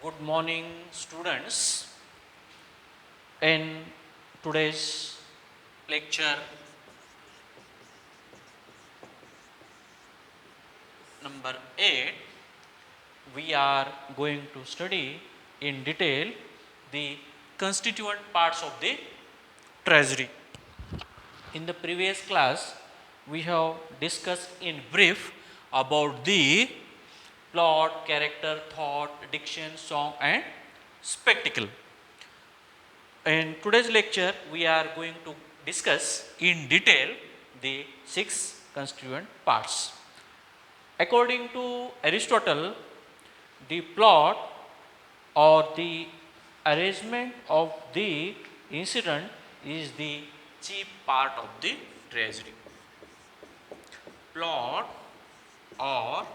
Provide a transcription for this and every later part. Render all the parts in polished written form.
Good morning, students. In today's lecture number 8, we are going to study in detail the constituent parts of the treasury. In the previous class, we have discussed in brief about the plot, character, thought, diction, song, and spectacle. In today's lecture, we are going to discuss in detail the 6 constituent parts. According to Aristotle, the plot or the arrangement of the incident is the chief part of the tragedy. Plot or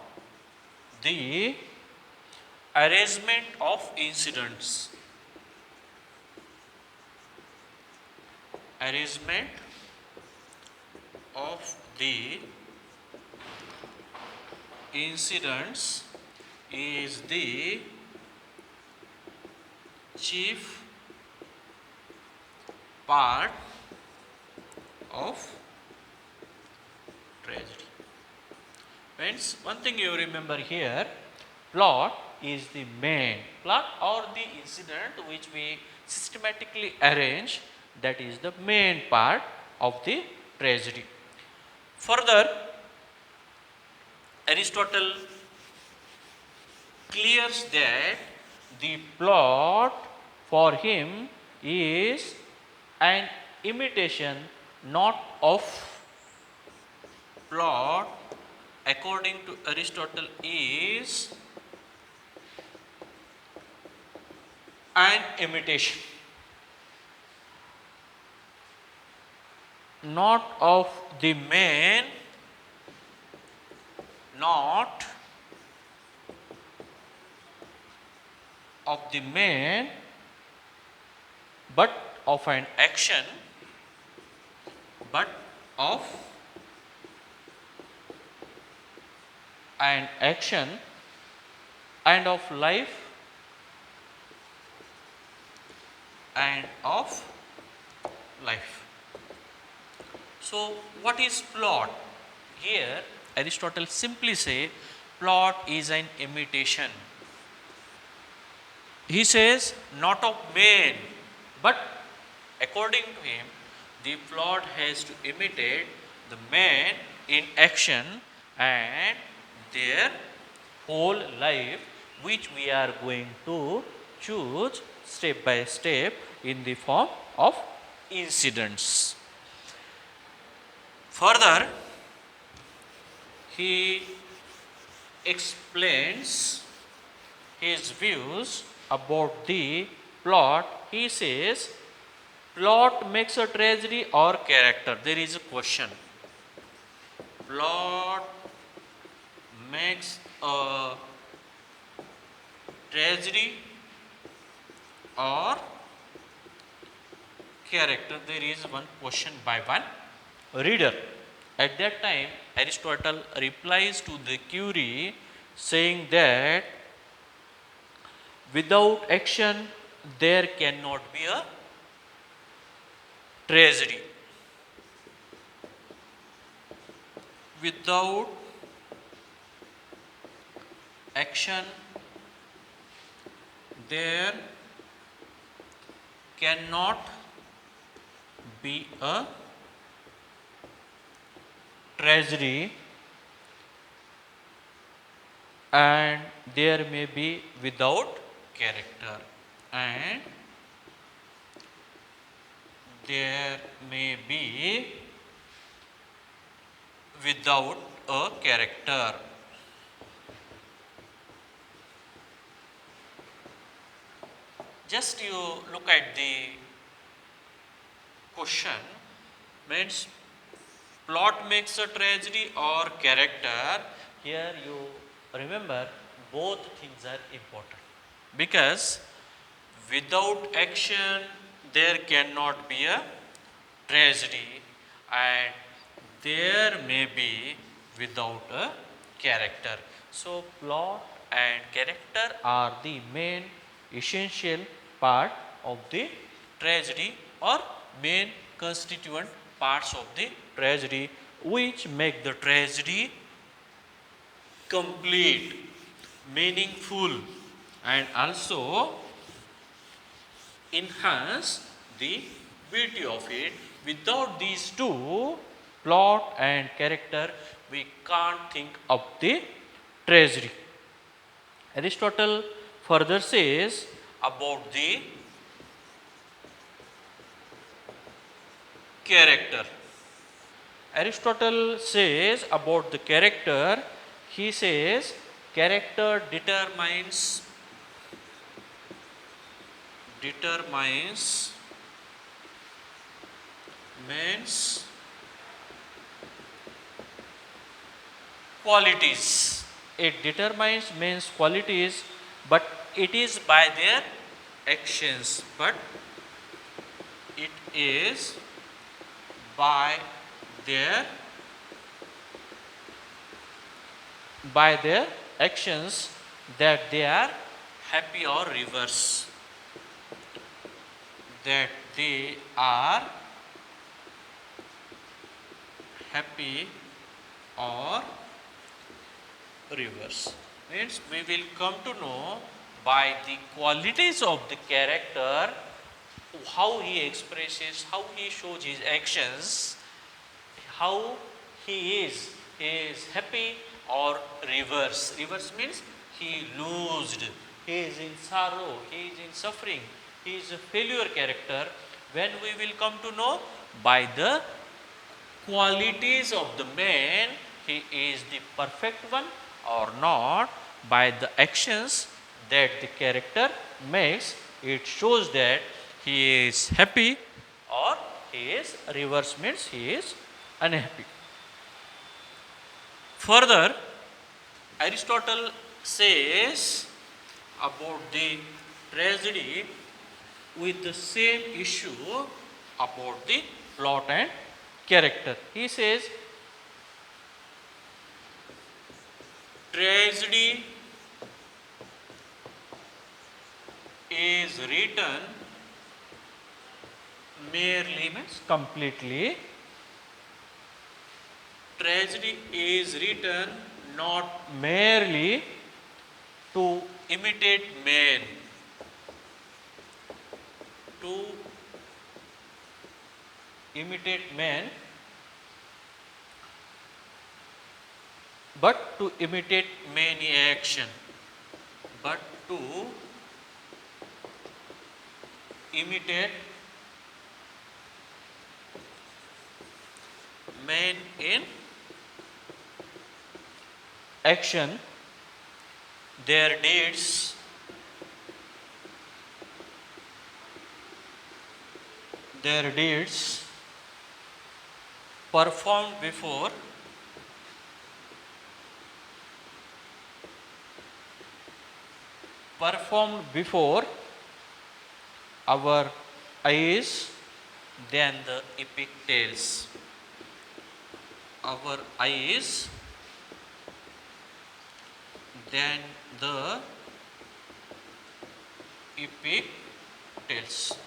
the arrangement of incidents. Arrangement of the incidents is the chief part of tragedy. Friends, one thing you remember here, plot is the main plot or the incident which we systematically arrange, that is the main part of the tragedy. Further, Aristotle clears that the plot for him is an imitation not of plot, according to Aristotle, is an imitation not of the main, not of the main, but of an action, but of an action and of life and of life. So, what is plot? Here Aristotle simply say plot is an imitation. He says not of main, but according to him the plot has to imitate the main in action and their whole life, which we are going to choose step by step in the form of incidents. Further, he explains his views about the plot. He says plot makes a tragedy or character. There is a question. Plot makes a tragedy or character. There is one question by one reader. At that time, Aristotle replies to the query saying that without action there cannot be a tragedy. Without action there cannot be a tragedy, and there may be without character, and there may be without a character. Just you look at the question, means plot makes a tragedy or character. Here you remember both things are important, because without action there cannot be a tragedy, and there may be without a character. So plot and character are the main essential part of the tragedy or main constituent parts of the tragedy which make the tragedy complete, meaningful, and also enhance the beauty of it. Without these two, plot and character, we can't think of the tragedy. Aristotle further says about the character. Aristotle says about the character, he says character determines man's qualities. It determines men's qualities, but it is by their actions. But it is by their actions that they are happy or reverse. That they are happy or reverse. Means we will come to know by the qualities of the character how he expresses, how he shows his actions, how he is happy or reverse. Reverse means he loosed, he is in sorrow, he is in suffering, he is a failure character. When we will come to know by the qualities of the man, he is the perfect one or not, by the actions that the character makes, it shows that he is happy or he is reverse means he is unhappy. Further, Aristotle says about the tragedy with the same issue about the plot and character. He says tragedy is written merely means completely. Tragedy is written not merely to imitate man, to imitate man, but to imitate many action, but to imitate man in action, their deeds performed before our eyes than the epic tales. Our eyes than the epic tales.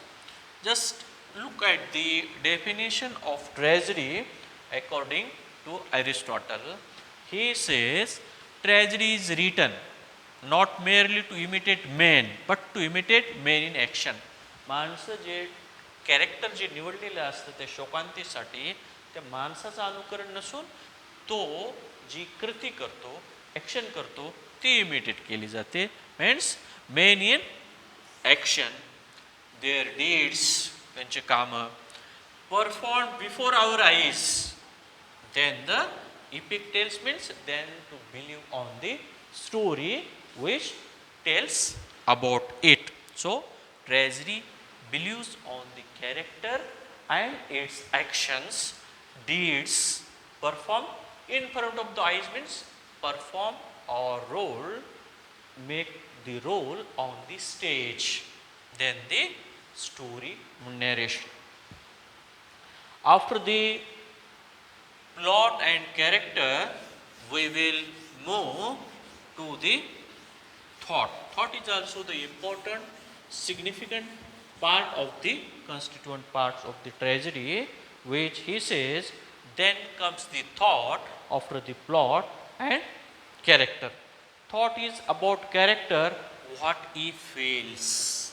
Just look at the definition of tragedy according to Aristotle. He says tragedy is written not merely to imitate men but to imitate men in action. माणसं जे character जे निवडलेलं असतं त्या शोकांतीसाठी त्या माणसाचं अनुकरण नसून तो जी कृती करतो, ॲक्शन करतो ती इमिटेट केली जाते. Means men in action, their deeds त्यांचे कामं perform before our eyes, then the epic tales means then to believe on the story which tells about it. So tragedy believes on the character and its actions, deeds performed in front of the eyes means perform or role, make the role on the stage, then the story narration. After the plot and character, we will move to the thought. Thought is also the important significant part of the constituent parts of the tragedy, which he says then comes the thought after the plot and character. Thought is about character, what he feels.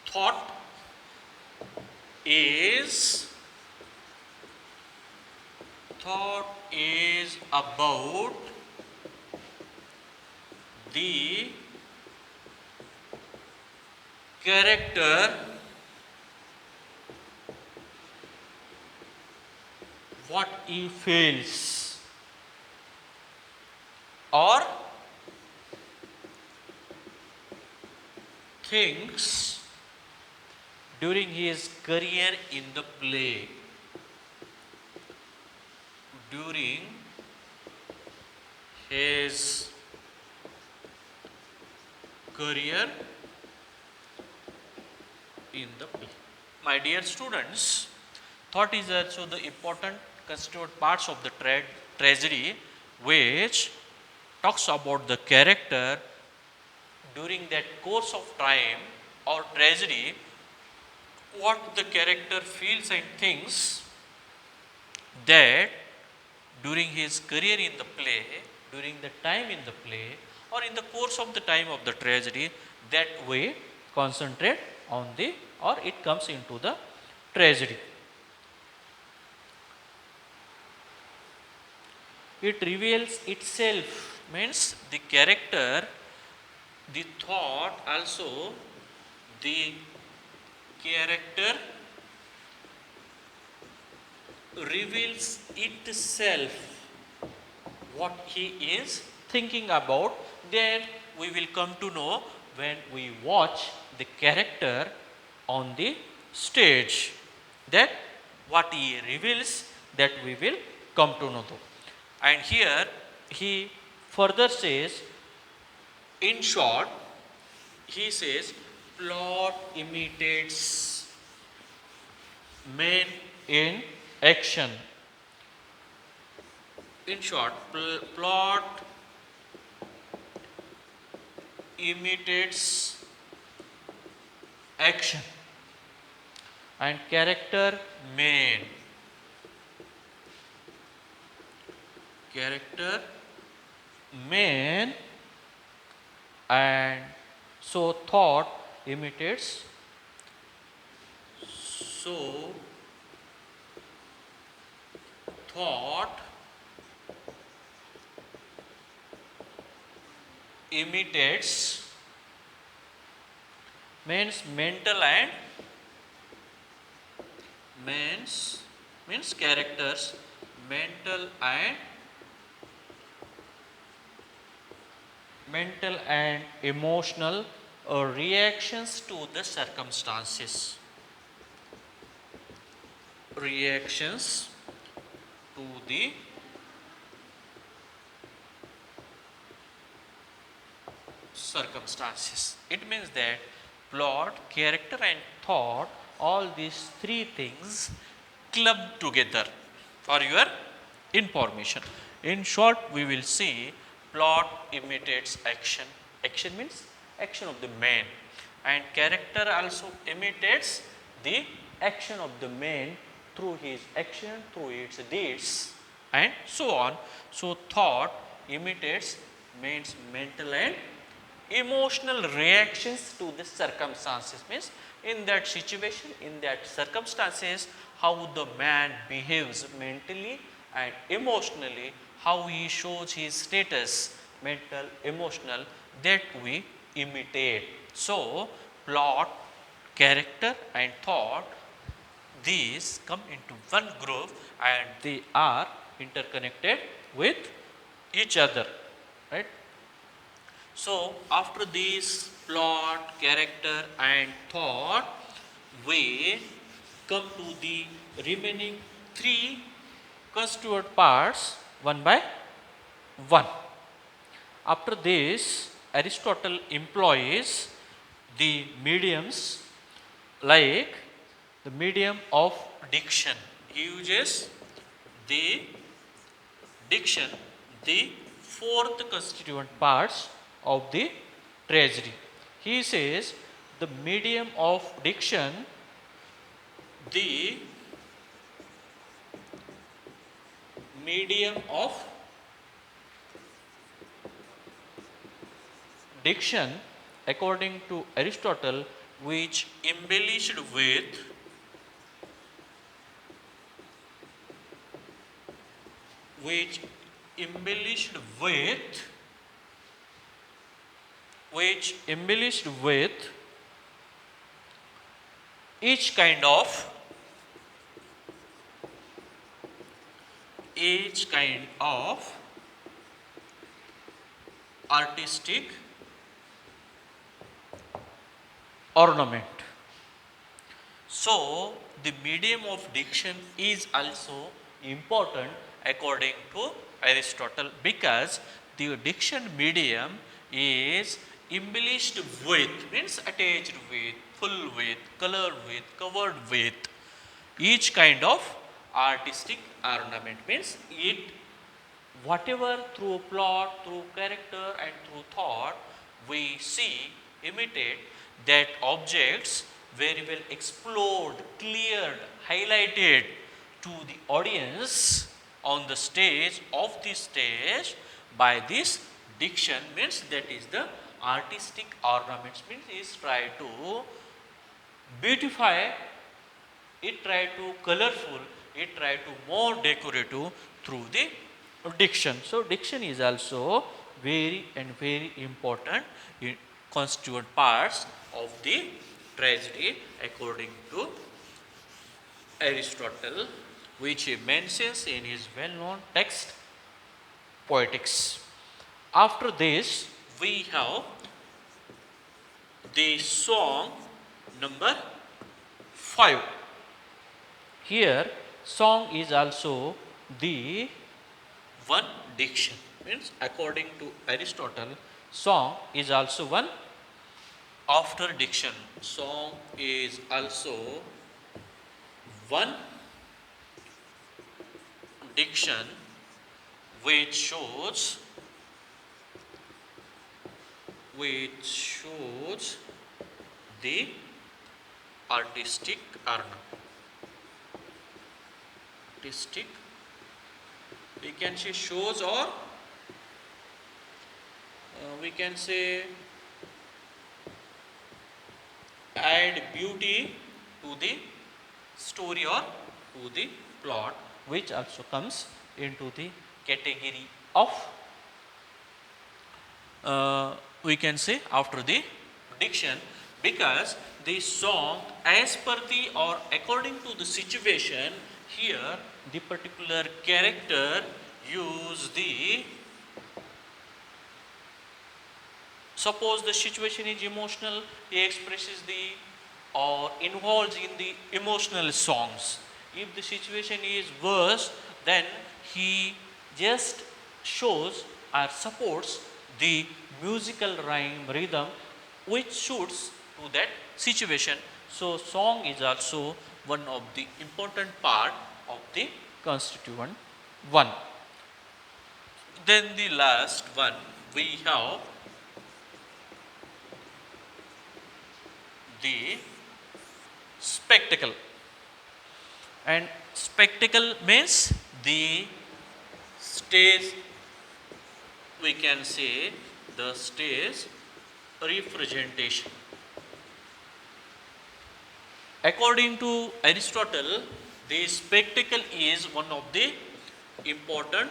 Thought is about the character, what he feels, or thinks during his career in the play. During his career in the play. My dear students, thought is also the important constituent parts of the tragedy, which talks about the character during that course of time or tragedy, what the character feels and thinks that during his career in the play, during the time in the play, or in the course of the time of the tragedy, that we concentrate on the, or it comes into the tragedy. It reveals itself, means the character, the thought also, the character reveals itself what he is thinking about. Then we will come to know when we watch the character on the stage, that what he reveals, that we will come to know. And here he further says, in short, he says, plot imitates man in action. In short, plot imitates action and character man. Character man, and so thought imitates, so thought imitates, means mental and means characters, mental and emotional reactions to the circumstances. Reactions to the circumstances. It means that plot, character and thought, all these three things club together for your information. In short, we will see plot imitates action. Action means action of the man, and character also imitates the action of the man through his action, through its deeds, and so on. So thought imitates means mental and emotional reactions to the circumstances, means in that situation, in that circumstances, how the man behaves mentally and emotionally, how he shows his status, mental, emotional, that we imitate. So plot, character and thought, these come into one group and they are interconnected with each other, right? So after this plot, character and thought, we come to the remaining three constituent parts one by one. After this, Aristotle employs the mediums like the medium of diction. He uses the diction, the fourth constituent parts of the tragedy. He says the medium of diction, the medium of diction, according to Aristotle, which embellished which embellished with each kind of artistic ornament. So the medium of diction is also important according to Aristotle, because the diction medium is embellished with, means attached with, full with, colored with, covered with each kind of artistic ornament, means it whatever through plot, through character and through thought we see, imitate, that objects very well explored, cleared, highlighted to the audience on the stage, of the stage, by this diction, means that is the artistic ornaments, means is try to beautify it, try to colorful, it try to more decorative through the diction. So diction is also very and very important constituent parts of the tragedy according to Aristotle, which he mentions in his well-known text Poetics. After this we have the song number 5. Here song is also the one diction, means according to Aristotle, song is also one after diction. Song is also one diction which shows the artistic we can say shows, or we can say add beauty to the story or to the plot, which also comes into the category of we can say after the diction, because the song as per the or according to the situation, here the particular character use the, suppose the situation is emotional, he expresses the or involves in the emotional songs. If the situation is worse, then he just shows or supports the musical rhyme rhythm which suits to that situation. So song is also one of the important part of the constituent one. Then the last one we have the spectacle, and spectacle means the stage, we can say the stage representation. According to Aristotle, the spectacle is one of the important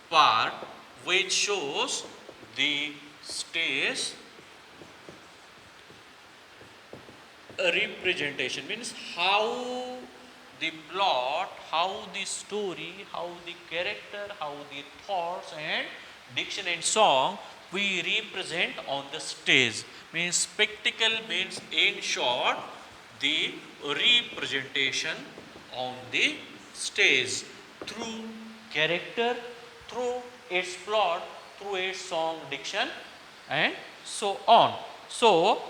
part which shows the stage representation, means how the plot, how the story, how the character, how the thoughts and diction and song we represent on the stage. Means spectacle means in short the representation on the stage through character, through its plot, through its song, diction and so on. So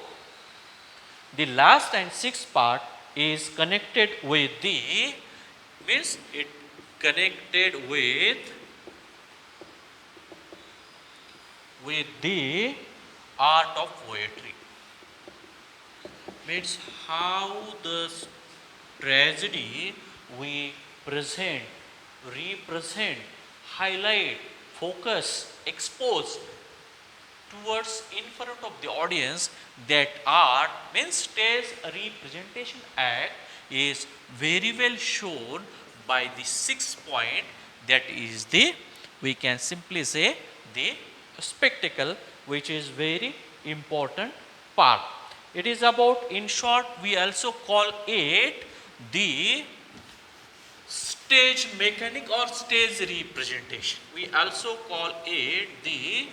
the last and sixth part is connected with the, means it connected with the art of poetry. Means how the tragedy we present, represent, highlight, focus, expose towards in front of the audience. That art means stage representation act is very well shown by the 6 point, that is the, we can simply say, the spectacle, which is very important part. It is about, in short, we also call it the stage mechanic or stage representation. We also call it the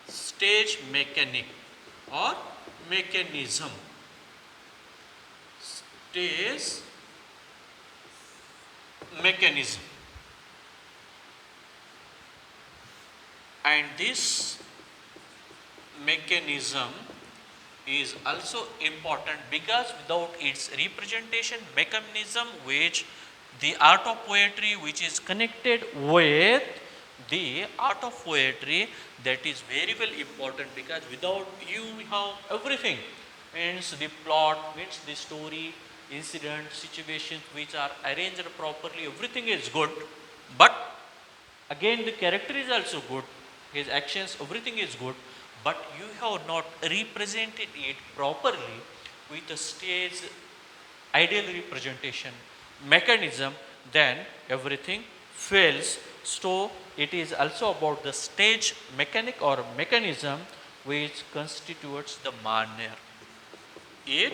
stage mechanic or mechanism. Stage mechanism. And this mechanism is also important because without its representation mechanism, which the art of poetry, which is connected with the art of poetry, that is very well important, because without you have everything, means the plot, means the story, incident, situations which are arranged properly, everything is good, but again the character is also good, his actions, everything is good, but you have not represented it properly with a stage ideal representation mechanism, then everything fails. So it is also about the stage mechanic or mechanism which constitutes the manner. It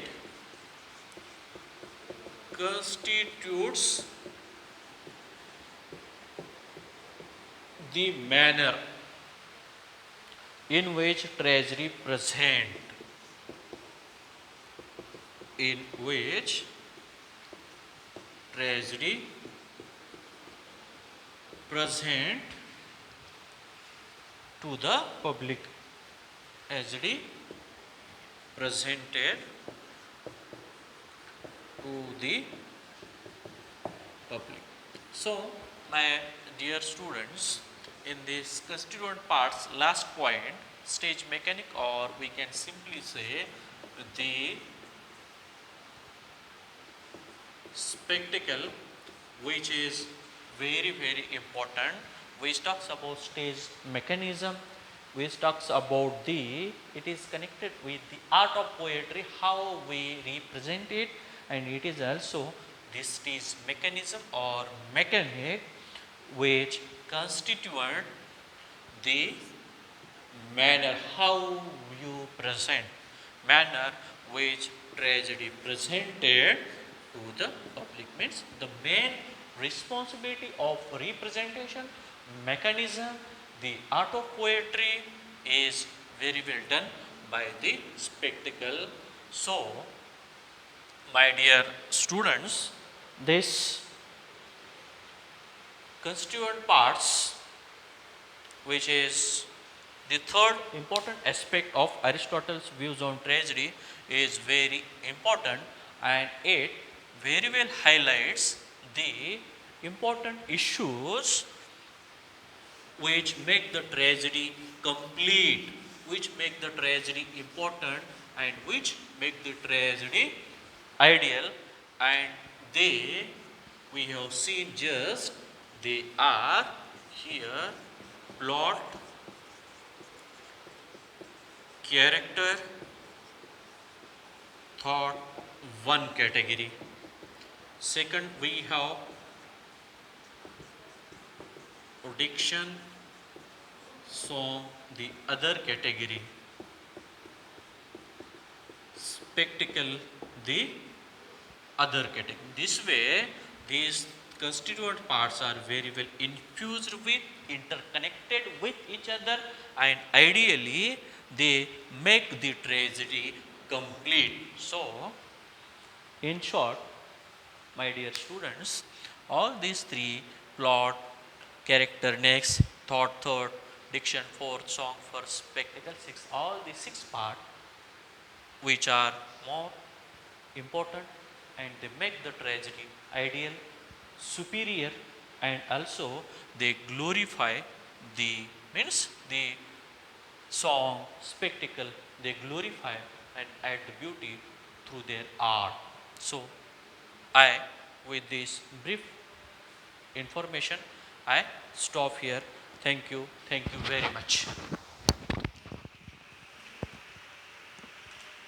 constitutes the manner in which tragedy present, in which tragedy present to the public, tragedy presented to the public. So, my dear students, in this constituent parts, last point, stage mechanic, or we can simply say the spectacle, which is very important, which talks about stage mechanism, which talks about the, it is connected with the art of poetry, how we represent it, and it is also this stage mechanism or mechanic which constitute the manner how you present, manner which tragedy presented to the public, means the main responsibility of representation mechanism, the art of poetry, is very well done by the spectacle. So my dear students, this constituent parts, which is the third important aspect of Aristotle's views on tragedy, is very important, and it very well highlights the important issues which make the tragedy complete, which make the tragedy important, and which make the tragedy ideal. And they, we have seen just, they are here: plot, character, thought, one category. Second, we have diction, song, the other category. Spectacle, the other category. This way, these constituent parts are very well infused with, interconnected with each other, and ideally they make the tragedy complete. So, in short, my dear students, all these three, plot, character next, thought third, diction fourth, song first, spectacle sixth, all the six parts which are more important, and they make the tragedy ideal, superior, and also they glorify the, means the song, spectacle, they glorify and add the beauty through their art. So, I, with this brief information, I stop here. Thank you very much.